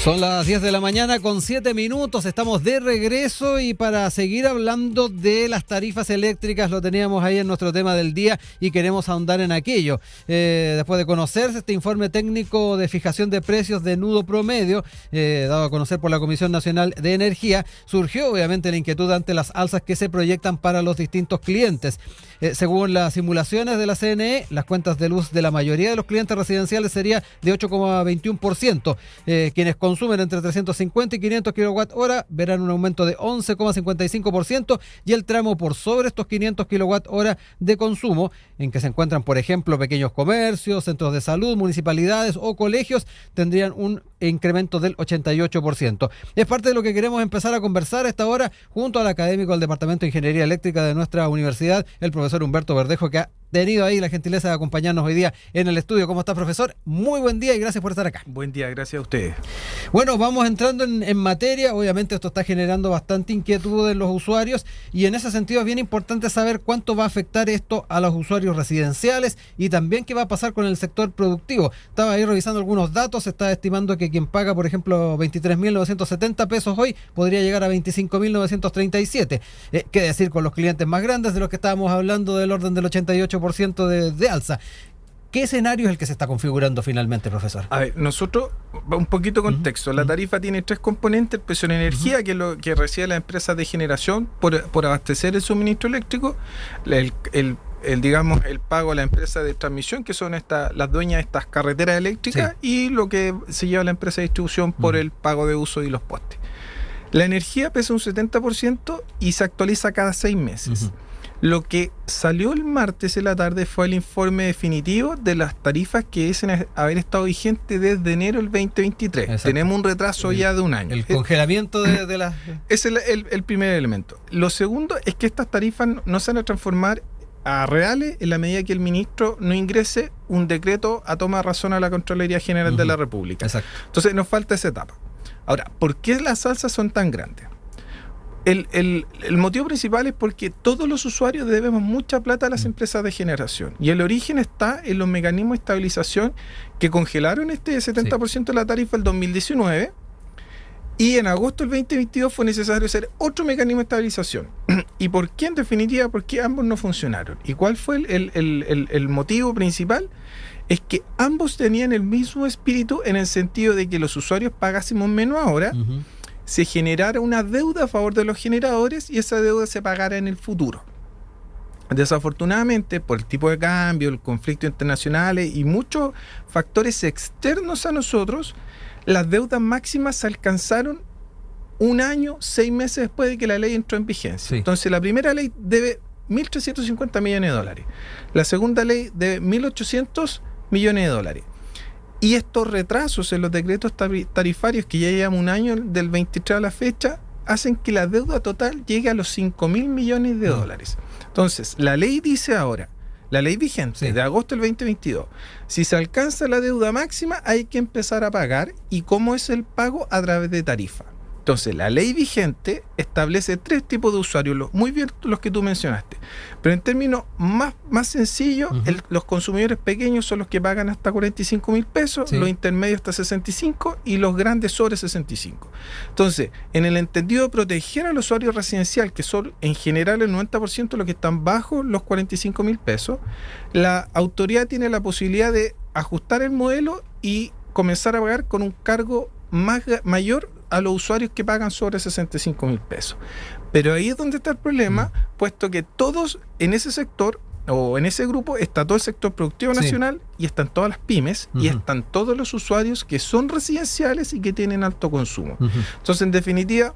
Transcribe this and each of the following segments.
Son las 10 de la mañana con 7 minutos, estamos de regreso y para seguir hablando de las tarifas eléctricas, lo teníamos ahí en nuestro tema del día y queremos ahondar en aquello. Después de conocerse este informe técnico de fijación de precios de nudo promedio, dado a conocer por la Comisión Nacional de Energía, surgió obviamente la inquietud ante las alzas que se proyectan para los distintos clientes. Según las simulaciones de la CNE, las cuentas de luz de la mayoría de los clientes residenciales sería de 8,21%. Quienes consumen entre 350 y 500 kWh verán un aumento de 11,55% y el tramo por sobre estos 500 kWh de consumo, en que se encuentran, por ejemplo, pequeños comercios, centros de salud, municipalidades o colegios, tendrían un incremento del 88%. Es parte de lo que queremos empezar a conversar a esta hora junto al académico del Departamento de Ingeniería Eléctrica de nuestra universidad, el profesor Humberto Verdejo, que ha tenido ahí la gentileza de acompañarnos hoy día en el estudio. ¿Cómo está, profesor? Muy buen día y gracias por estar acá. Buen día, gracias a ustedes. Bueno, vamos entrando en materia. Obviamente esto está generando bastante inquietud en los usuarios y en ese sentido es bien importante saber cuánto va a afectar esto a los usuarios residenciales y también qué va a pasar con el sector productivo. Estaba ahí revisando algunos datos, se está estimando que quien paga, por ejemplo, 23.970 pesos hoy podría llegar a 25.937. ¿Qué decir con los clientes más grandes de los que estábamos hablando del orden del 88% de alza? ¿Qué escenario es el que se está configurando finalmente, profesor? A ver, nosotros, un poquito de contexto. La tarifa tiene tres componentes: el precio de energía, que es lo que recibe la empresa de generación por abastecer el suministro eléctrico, digamos, el pago a la empresa de transmisión, que son las dueñas de estas carreteras eléctricas, y lo que se lleva la empresa de distribución por el pago de uso y los postes. La energía pesa un 70% y se actualiza cada 6 meses. Lo que salió el martes en la tarde fue el informe definitivo de las tarifas que dicen haber estado vigentes desde enero del 2023. Exacto. Tenemos un retraso ya de un año. El congelamiento de las... Es el primer elemento. Lo segundo es que estas tarifas no se van a transformar a reales en la medida que el ministro no ingrese un decreto a toma de razón a la Contraloría General de la República. Exacto. Entonces nos falta esa etapa. Ahora, ¿por qué las alzas son tan grandes? El motivo principal es porque todos los usuarios debemos mucha plata a las empresas de generación, y el origen está en los mecanismos de estabilización que congelaron este 70% de la tarifa el 2019, y en agosto del 2022 fue necesario hacer otro mecanismo de estabilización. ¿Y por qué, en definitiva? Porque ambos no funcionaron. ¿Y cuál fue el motivo principal? Es que ambos tenían el mismo espíritu, en el sentido de que los usuarios pagásemos menos ahora, se generara una deuda a favor de los generadores y esa deuda se pagara en el futuro. Desafortunadamente, por el tipo de cambio, el conflicto internacionales y muchos factores externos a nosotros, las deudas máximas se alcanzaron un año, 6 meses después de que la ley entró en vigencia. Sí. Entonces, la primera ley debe 1.350 millones de dólares. La segunda ley debe 1.800 millones de dólares. Y estos retrasos en los decretos tarifarios, que ya llevamos un año del 23 a la fecha, hacen que la deuda total llegue a los 5.000 millones de dólares. Entonces, la ley dice ahora, la ley vigente de agosto del 2022, si se alcanza la deuda máxima hay que empezar a pagar. ¿Y cómo es el pago? A través de tarifa. Entonces, la ley vigente establece 3 tipos de usuarios, muy bien los que tú mencionaste. Pero en términos más sencillos, los consumidores pequeños son los que pagan hasta 45.000 pesos, los intermedios hasta 65 y los grandes sobre 65. Entonces, en el entendido de proteger al usuario residencial, que son en general el 90% de los que están bajo los 45.000 pesos, la autoridad tiene la posibilidad de ajustar el modelo y comenzar a pagar con un cargo mayor a los usuarios que pagan sobre 65.000 pesos. Pero ahí es donde está el problema, puesto que todos en ese sector o en ese grupo está todo el sector productivo nacional y están todas las pymes y están todos los usuarios que son residenciales y que tienen alto consumo. Entonces, en definitiva,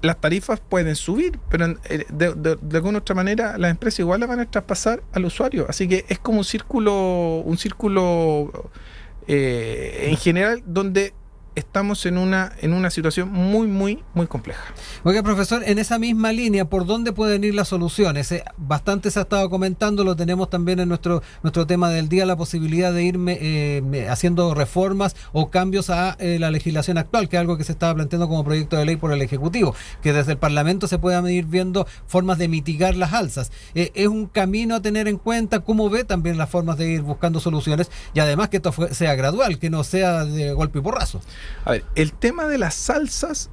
las tarifas pueden subir, pero de alguna otra manera las empresas igual las van a traspasar al usuario. Así que es como un círculo en general donde estamos en una situación muy compleja. Oiga, profesor, en esa misma línea, ¿por dónde pueden ir las soluciones? Bastante se ha estado comentando, lo tenemos también en nuestro tema del día, la posibilidad de ir haciendo reformas o cambios a la legislación actual, que es algo que se estaba planteando como proyecto de ley por el Ejecutivo, que desde el Parlamento se puedan ir viendo formas de mitigar las alzas. Es un camino a tener en cuenta. ¿Cómo ve también las formas de ir buscando soluciones? Y además que esto sea gradual, que no sea de golpe y porrazo. A ver, el tema de las salsas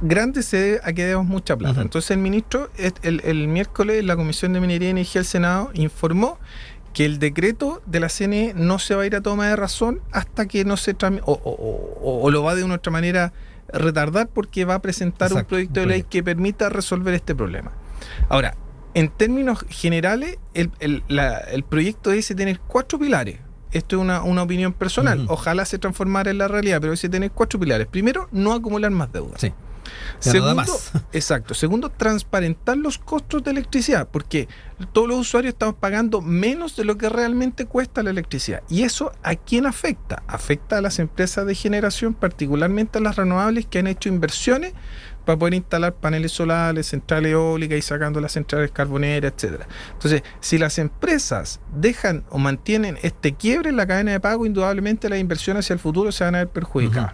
grandes se debe a que debemos mucha plata. Entonces el ministro, el miércoles, la Comisión de Minería y Energía del Senado informó que el decreto de la CNE no se va a ir a toma de razón hasta que no se tramite, o lo va de una otra manera retardar, porque va a presentar un proyecto de ley que permita resolver este problema. Ahora, en términos generales, el proyecto dice tener 4 pilares. Esto es una opinión personal. Ojalá se transformara en la realidad, pero dice tener 4 pilares. Primero, no acumular más deuda. Sí. Segundo, exacto. Segundo, transparentar los costos de electricidad, porque todos los usuarios estamos pagando menos de lo que realmente cuesta la electricidad. ¿Y eso a quién afecta? Afecta a las empresas de generación, particularmente a las renovables, que han hecho inversiones para poder instalar paneles solares, centrales eólicas y sacando las centrales carboneras, etcétera. Entonces, si las empresas dejan o mantienen este quiebre en la cadena de pago, indudablemente las inversiones hacia el futuro se van a ver perjudicadas.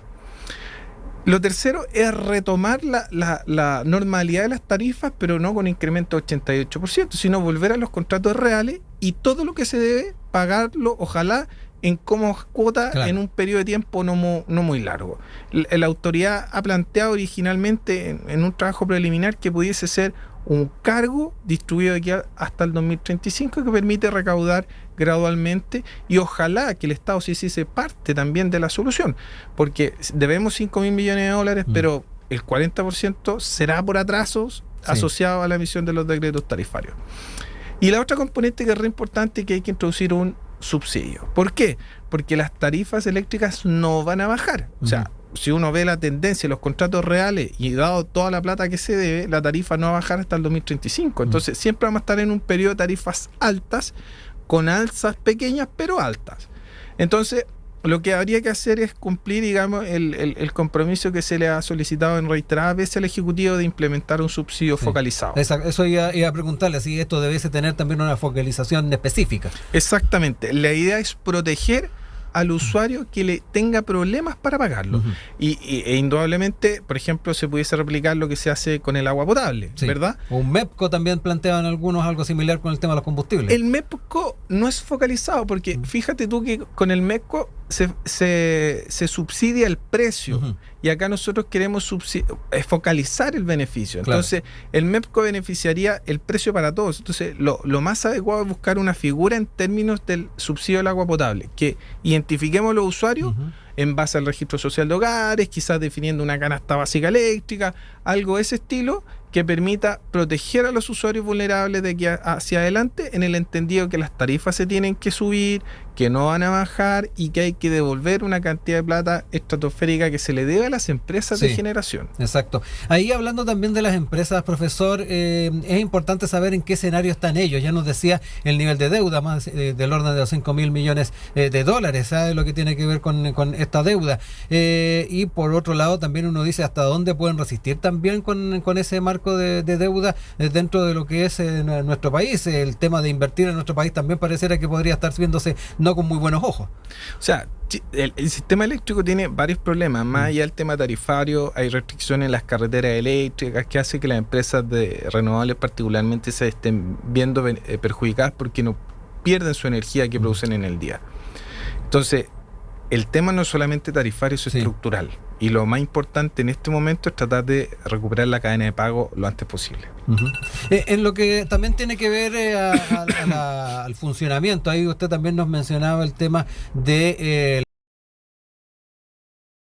Lo tercero es retomar la normalidad de las tarifas, pero no con incremento de 88%, sino volver a los contratos reales y todo lo que se debe pagarlo, ojalá, en cómodas cuotas, en un periodo de tiempo no muy largo. La autoridad ha planteado originalmente en un trabajo preliminar que pudiese ser un cargo distribuido de aquí hasta el 2035 que permite recaudar gradualmente, y ojalá que el Estado se hiciese parte también de la solución, porque debemos 5.000 millones de dólares, pero el 40% será por atrasos asociados a la emisión de los decretos tarifarios. Y la otra componente que es re importante es que hay que introducir un subsidio. ¿Por qué? Porque las tarifas eléctricas no van a bajar. O sea, si uno ve la tendencia, los contratos reales y dado toda la plata que se debe, la tarifa no va a bajar hasta el 2035. Entonces siempre vamos a estar en un periodo de tarifas altas, con alzas pequeñas pero altas. Entonces lo que habría que hacer es cumplir, digamos, el compromiso que se le ha solicitado en reiteradas veces al Ejecutivo de implementar un subsidio focalizado. Eso iba a preguntarle, si esto debiese tener también una focalización específica. Exactamente. La idea es proteger al usuario que le tenga problemas para pagarlo. E indudablemente, por ejemplo, se pudiese replicar lo que se hace con el agua potable, ¿verdad? O un MEPCO también planteaban algunos algo similar con el tema de los combustibles. El MEPCO no es focalizado, porque fíjate tú que con el MEPCO se subsidia el precio, y acá nosotros queremos focalizar el beneficio. Entonces, el MEPCO beneficiaría el precio para todos. Entonces, lo más adecuado es buscar una figura en términos del subsidio del agua potable, que identifiquemos los usuarios en base al registro social de hogares, quizás definiendo una canasta básica eléctrica, algo de ese estilo, que permita proteger a los usuarios vulnerables de aquí hacia adelante, en el entendido que las tarifas se tienen que subir, que no van a bajar y que hay que devolver una cantidad de plata estratosférica que se le debe a las empresas de generación. Exacto. Ahí, hablando también de las empresas, profesor, es importante saber en qué escenario están ellos. Ya nos decía el nivel de deuda, más del orden de los 5.000 millones de dólares, ¿sabe? Lo que tiene que ver con esta deuda. Y por otro lado, también uno dice hasta dónde pueden resistir también con ese marco de deuda dentro de lo que es nuestro país. El tema de invertir en nuestro país también pareciera que podría estar viéndose no con muy buenos ojos. O sea, el sistema eléctrico tiene varios problemas. Más allá del tema tarifario, hay restricciones en las carreteras eléctricas que hace que las empresas de renovables particularmente se estén viendo perjudicadas porque no pierden su energía que producen en el día. Entonces, el tema no es solamente tarifario, es estructural. Y lo más importante en este momento es tratar de recuperar la cadena de pago lo antes posible. En lo que también tiene que ver al funcionamiento, ahí usted también nos mencionaba el tema de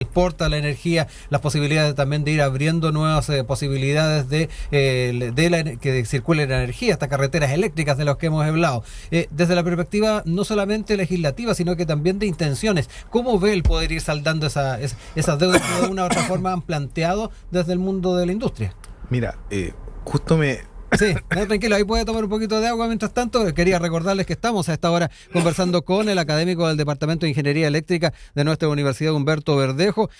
transporta la energía, las posibilidades también de ir abriendo nuevas posibilidades de que circule la energía, estas carreteras eléctricas de las que hemos hablado. Desde la perspectiva no solamente legislativa, sino que también de intenciones, ¿cómo ve el poder ir saldando esas deudas que de una u otra forma han planteado desde el mundo de la industria? Mira, justo Sí, no, tranquilo, ahí puede tomar un poquito de agua. Mientras tanto, quería recordarles que estamos a esta hora conversando con el académico del Departamento de Ingeniería Eléctrica de nuestra Universidad, Humberto Verdejo,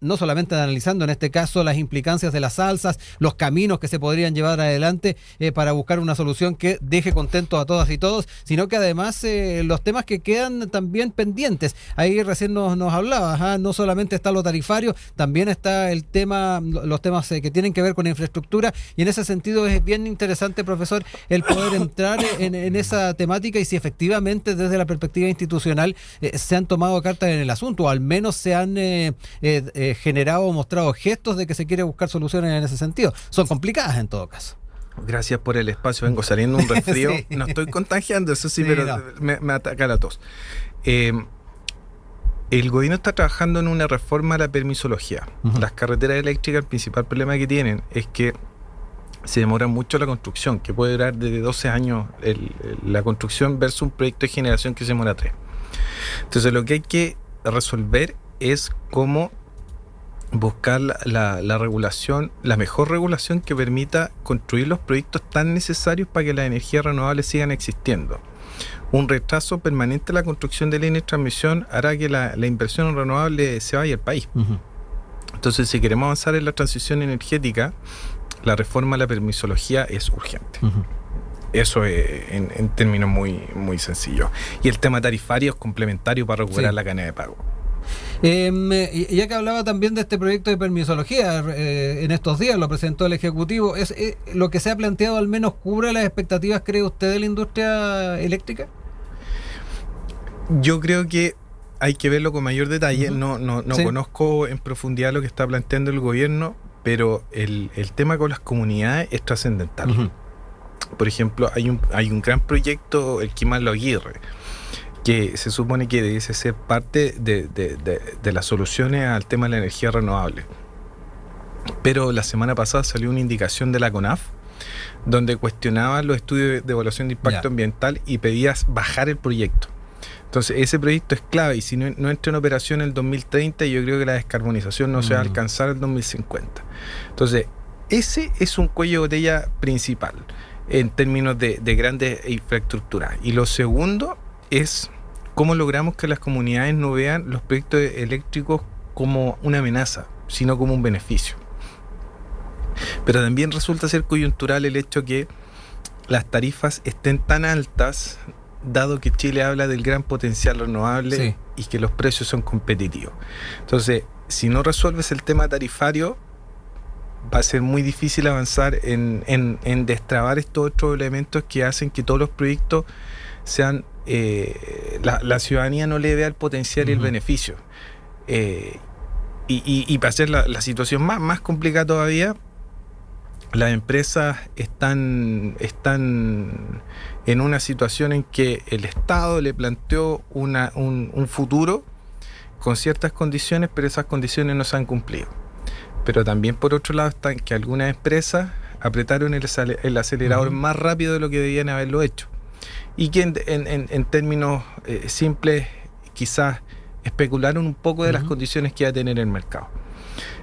no solamente analizando en este caso las implicancias de las alzas, los caminos que se podrían llevar adelante para buscar una solución que deje contentos a todas y todos, sino que además los temas que quedan también pendientes. Ahí recién nos hablaba, no solamente está lo tarifario, también está los temas que tienen que ver con infraestructura, y en ese sentido es bien interesante, profesor, el poder entrar en esa temática y si efectivamente desde la perspectiva institucional se han tomado cartas en el asunto, o al menos se han generado o mostrado gestos de que se quiere buscar soluciones en ese sentido. Son complicadas en todo caso. Gracias por el espacio, vengo saliendo un resfrío, sí. No estoy contagiando, eso sí, pero no. me ataca la tos. El gobierno está trabajando en una reforma a la permisología. Las carreteras eléctricas, el principal problema que tienen es que se demora mucho la construcción, que puede durar desde 12 años la construcción versus un proyecto de generación que se demora 3. Entonces lo que hay que resolver es cómo buscar la regulación, la mejor regulación que permita construir los proyectos tan necesarios para que las energías renovables sigan existiendo. Un retraso permanente en la construcción de líneas de transmisión hará que la inversión en renovables se vaya al país. Entonces, si queremos avanzar en la transición energética, la reforma a la permisología es urgente. Eso es en términos muy, muy sencillos. Y el tema tarifario es complementario para recuperar la cadena de pago. Ya que hablaba también de este proyecto de permisología, en estos días lo presentó el Ejecutivo, ¿es lo que se ha planteado al menos cubre las expectativas, cree usted, de la industria eléctrica? Yo creo que hay que verlo con mayor detalle. No conozco en profundidad lo que está planteando el gobierno, pero el tema con las comunidades es trascendental. Por ejemplo, hay un gran proyecto, el Quimalo Aguirre, que se supone que debe ser parte de las soluciones al tema de la energía renovable. Pero la semana pasada salió una indicación de la CONAF donde cuestionaba los estudios de evaluación de impacto ambiental y pedía bajar el proyecto. Entonces ese proyecto es clave y si no entra en operación en el 2030, yo creo que la descarbonización no se va a alcanzar en el 2050. Entonces ese es un cuello de botella principal en términos de grandes infraestructuras. Y lo segundo es cómo logramos que las comunidades no vean los proyectos eléctricos como una amenaza, sino como un beneficio. Pero también resulta ser coyuntural el hecho que las tarifas estén tan altas, dado que Chile habla del gran potencial renovable y que los precios son competitivos. Entonces, si no resuelves el tema tarifario, va a ser muy difícil avanzar en destrabar estos otros elementos que hacen que todos los proyectos sean... la ciudadanía no le vea el potencial y el beneficio. Y para hacer la situación más complicada todavía, las empresas están en una situación en que el Estado le planteó un futuro con ciertas condiciones, pero esas condiciones no se han cumplido. Pero también por otro lado están que algunas empresas apretaron el acelerador más rápido de lo que debían haberlo hecho. Y que en términos simples quizás especularon un poco de las condiciones que iba a tener el mercado.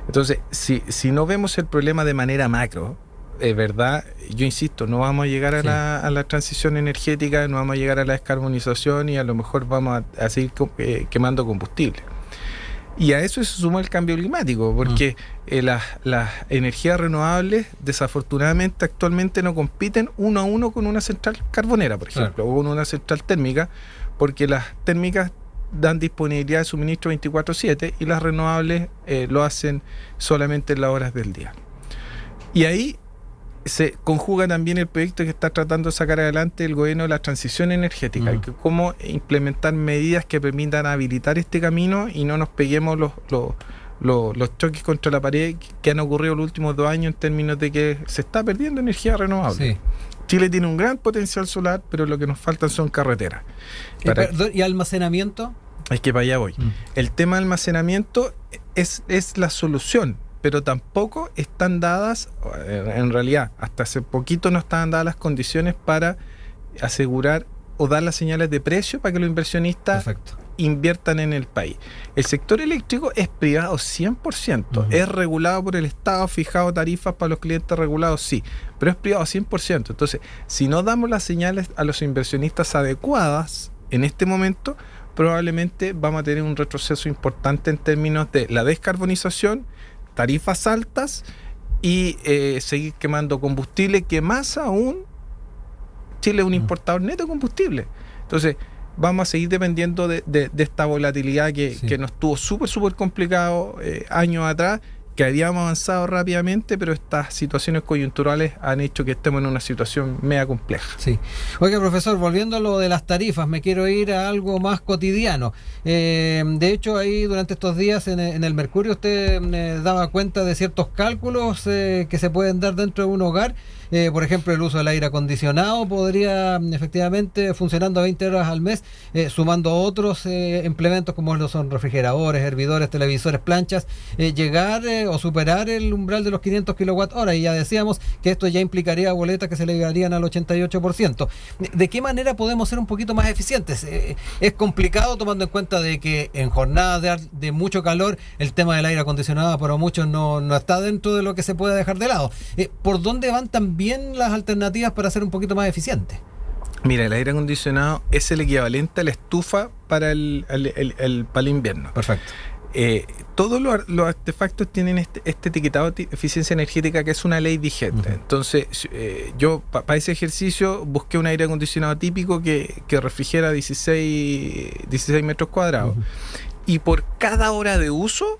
Entonces, si no vemos el problema de manera macro, verdad, yo insisto, no vamos a llegar a la transición energética, no vamos a llegar a la descarbonización y a lo mejor vamos a seguir quemando combustible. Y a eso se suma el cambio climático, porque las energías renovables desafortunadamente actualmente no compiten uno a uno con una central carbonera, por ejemplo, o con una central térmica, porque las térmicas dan disponibilidad de suministro 24/7 y las renovables lo hacen solamente en las horas del día. Y ahí se conjuga también el proyecto que está tratando de sacar adelante el gobierno de la transición energética, que cómo implementar medidas que permitan habilitar este camino y no nos peguemos los choques contra la pared que han ocurrido los últimos 2 años en términos de que se está perdiendo energía renovable. Chile tiene un gran potencial solar, pero lo que nos faltan son carreteras. ¿Y almacenamiento? Es que para allá voy. El tema de almacenamiento es la solución, pero tampoco están dadas, en realidad, hasta hace poquito no estaban dadas las condiciones para asegurar o dar las señales de precio para que los inversionistas inviertan en el país. El sector eléctrico es privado 100%, es regulado por el Estado, fijado tarifas para los clientes regulados, sí, pero es privado 100%. Entonces, si no damos las señales a los inversionistas adecuadas en este momento, probablemente vamos a tener un retroceso importante en términos de la descarbonización, tarifas altas y seguir quemando combustible, que más aún Chile es un importador neto de combustible. Entonces vamos a seguir dependiendo de esta volatilidad que nos tuvo súper complicado años atrás que habíamos avanzado rápidamente, pero estas situaciones coyunturales han hecho que estemos en una situación media compleja. Sí. Oiga, profesor, volviendo a lo de las tarifas, me quiero ir a algo más cotidiano. De hecho, ahí durante estos días en el Mercurio usted daba cuenta de ciertos cálculos que se pueden dar dentro de un hogar. Por ejemplo, el uso del aire acondicionado podría efectivamente, funcionando a 20 horas al mes, sumando otros implementos como lo son refrigeradores, hervidores, televisores, planchas, llegar o superar el umbral de los 500 kWh. Y ya decíamos que esto ya implicaría boletas que se elevarían al 88%. ¿De qué manera podemos ser un poquito más eficientes? Es complicado tomando en cuenta de que en jornadas de mucho calor el tema del aire acondicionado para muchos no está dentro de lo que se puede dejar de lado. ¿Por dónde van también las alternativas para ser un poquito más eficientes? Mira, el aire acondicionado es el equivalente a la estufa para para el invierno. Perfecto. Todos los artefactos tienen este etiquetado de eficiencia energética, que es una ley vigente. Uh-huh. Entonces, yo para ese ejercicio busqué un aire acondicionado típico que refrigera 16 metros cuadrados. Uh-huh. Y por cada hora de uso,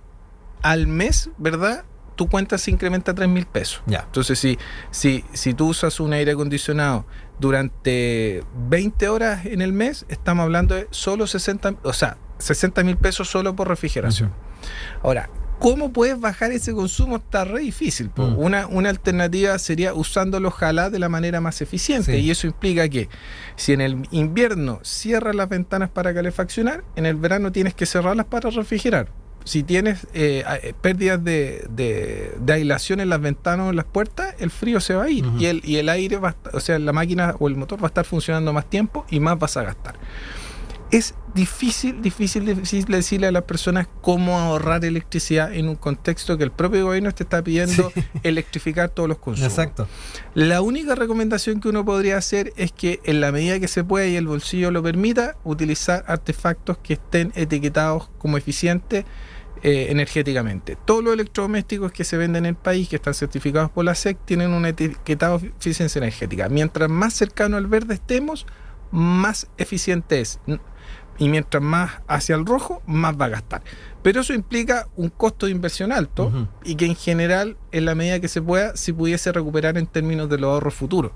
al mes, ¿verdad?, tu cuenta se incrementa a 3.000 pesos. Ya. Entonces, si tú usas un aire acondicionado durante 20 horas en el mes, estamos hablando de solo 60.000 pesos solo por refrigeración. Uh-huh. Ahora, ¿cómo puedes bajar ese consumo? Está re difícil. Uh-huh. Una alternativa sería usándolo, ojalá, de la manera más eficiente. Sí. Y eso implica que si en el invierno cierras las ventanas para calefaccionar, en el verano tienes que cerrarlas para refrigerar. Si tienes pérdidas de aislación en las ventanas o en las puertas, el frío se va a ir. Uh-huh. y el aire la máquina o el motor va a estar funcionando más tiempo y más vas a gastar. Es difícil decirle a las personas cómo ahorrar electricidad en un contexto que el propio gobierno te está pidiendo electrificar todos los consumos. Exacto. La única recomendación que uno podría hacer es que, en la medida que se pueda y el bolsillo lo permita, utilizar artefactos que estén etiquetados como eficientes energéticamente. Todos los electrodomésticos que se venden en el país, que están certificados por la SEC, tienen un etiquetado de eficiencia energética. Mientras más cercano al verde estemos, más eficiente es. Y mientras más hacia el rojo, más va a gastar. Pero eso implica un costo de inversión alto. Uh-huh. Y que en general, en la medida que se pueda, se pudiese recuperar en términos de los ahorros futuros.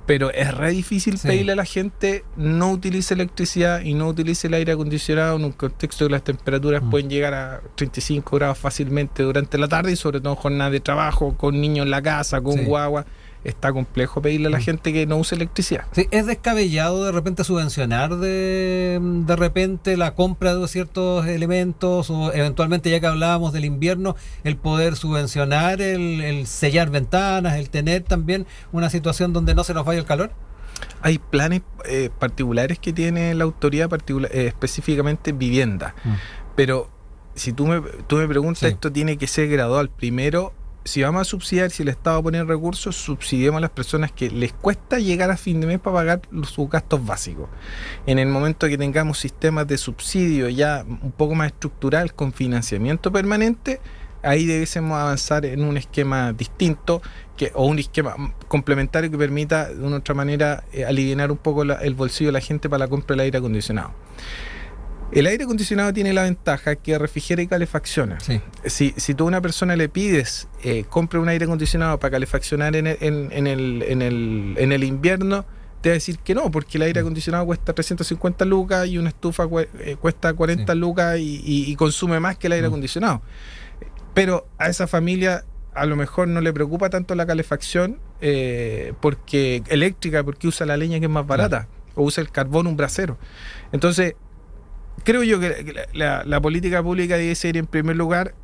Pero es re difícil pedirle a la gente no utilice electricidad y no utilice el aire acondicionado en un contexto que las temperaturas pueden llegar a 35 grados fácilmente durante la tarde, y sobre todo en jornadas de trabajo, con niños en la casa, con guagua. Está complejo pedirle a la gente que no use electricidad. Sí, es descabellado de repente subvencionar de repente la compra de ciertos elementos, o eventualmente, ya que hablábamos del invierno, el poder subvencionar el sellar ventanas, el tener también una situación donde no se nos vaya el calor. Hay planes particulares que tiene la autoridad, específicamente vivienda. Pero si tú me preguntas, esto tiene que ser gradual. Primero, si vamos a subsidiar, si el Estado va a poner recursos, subsidiemos a las personas que les cuesta llegar a fin de mes para pagar sus gastos básicos. En el momento que tengamos sistemas de subsidio ya un poco más estructural, con financiamiento permanente, ahí debiésemos avanzar en un esquema distinto, o un esquema complementario que permita de una otra manera aliviar un poco el bolsillo de la gente para la compra del aire acondicionado. El aire acondicionado tiene la ventaja que refrigera y calefacciona. Sí. Si tú a una persona le pides compre un aire acondicionado para calefaccionar en el invierno, te va a decir que no, porque el aire acondicionado cuesta 350 lucas y una estufa cuesta 40 lucas y consume más que el aire acondicionado. Pero a esa familia a lo mejor no le preocupa tanto la calefacción eléctrica, porque usa la leña, que es más barata, o usa el carbón, un brasero. Entonces, creo yo que la política pública debe ser, en primer lugar,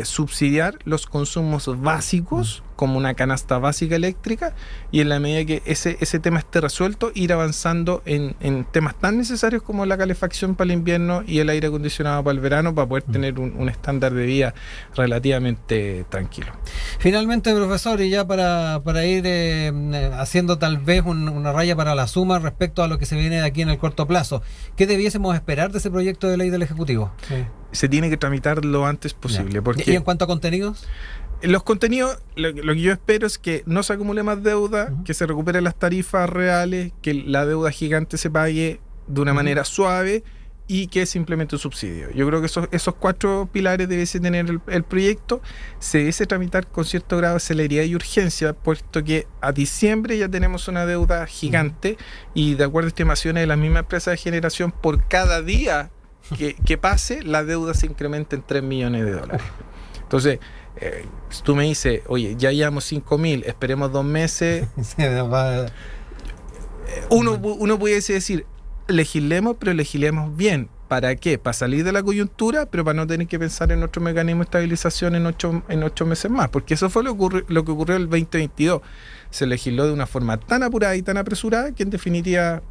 subsidiar los consumos básicos, como una canasta básica eléctrica, y en la medida que ese tema esté resuelto, ir avanzando en temas tan necesarios como la calefacción para el invierno y el aire acondicionado para el verano, para poder tener un estándar de vida relativamente tranquilo. Finalmente, profesor, y ya para ir haciendo tal vez una raya para la suma respecto a lo que se viene de aquí en el corto plazo, ¿qué debiésemos esperar de ese proyecto de ley del Ejecutivo? Se tiene que tramitar lo antes posible. Porque ¿y en cuanto a contenidos? Los contenidos, lo que yo espero es que no se acumule más deuda, que se recuperen las tarifas reales, que la deuda gigante se pague de una manera suave, y que se implemente un subsidio. Yo creo que esos 4 pilares debiese tener el proyecto. Se debe tramitar con cierto grado de celeridad y urgencia, puesto que a diciembre ya tenemos una deuda gigante y de acuerdo a estimaciones de las mismas empresas de generación, por cada día que pase, la deuda se incrementa en $3 millones. Entonces, si tú me dices, oye, ya llevamos 5.000, esperemos 2 meses, uno pudiese decir, legislemos, pero legislemos bien. ¿Para qué? Para salir de la coyuntura, pero para no tener que pensar en otro mecanismo de estabilización en 8 meses más, porque eso fue lo que ocurrió el 2022. Se legisló de una forma tan apurada y tan apresurada que en definitiva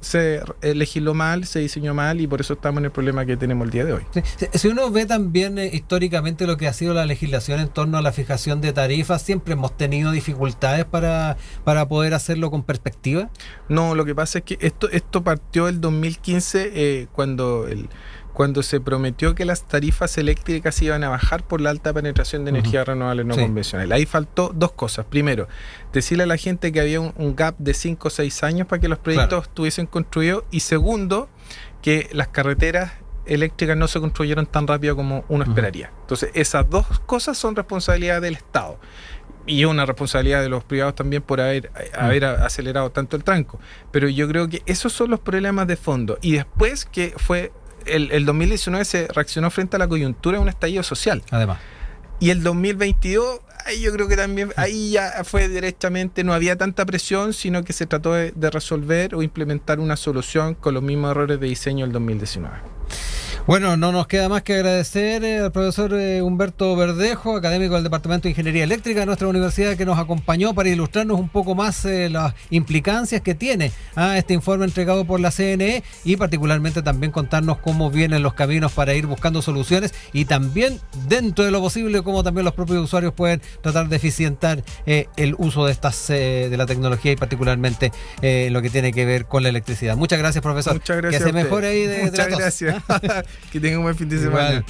se legisló mal, se diseñó mal y por eso estamos en el problema que tenemos el día de hoy. Sí. Si uno ve también históricamente lo que ha sido la legislación en torno a la fijación de tarifas, ¿siempre hemos tenido dificultades para poder hacerlo con perspectiva? No, lo que pasa es que esto partió el 2015 cuando se prometió que las tarifas eléctricas iban a bajar por la alta penetración de energías renovables no convencionales. Ahí faltó 2 cosas. Primero, decirle a la gente que había un gap de 5 o 6 años para que los proyectos estuviesen construidos. Y segundo, que las carreteras eléctricas no se construyeron tan rápido como uno esperaría. Entonces, esas 2 cosas son responsabilidad del Estado. Y una responsabilidad de los privados también por haber acelerado tanto el tranco. Pero yo creo que esos son los problemas de fondo. Y después que fue... El 2019 se reaccionó frente a la coyuntura de un estallido social. Además. Y el 2022, yo creo que también ahí ya fue directamente, no había tanta presión, sino que se trató de resolver o implementar una solución con los mismos errores de diseño del 2019. Bueno, no nos queda más que agradecer al profesor Humberto Verdejo, académico del Departamento de Ingeniería Eléctrica de nuestra universidad, que nos acompañó para ilustrarnos un poco más las implicancias que tiene este informe entregado por la CNE y particularmente también contarnos cómo vienen los caminos para ir buscando soluciones y también, dentro de lo posible, cómo también los propios usuarios pueden tratar de eficientar el uso de la tecnología y particularmente lo que tiene que ver con la electricidad. Muchas gracias, profesor. Muchas gracias. Que se mejore ahí de Muchas la tos. gracias. Que tengan un buen fin de semana. Igual.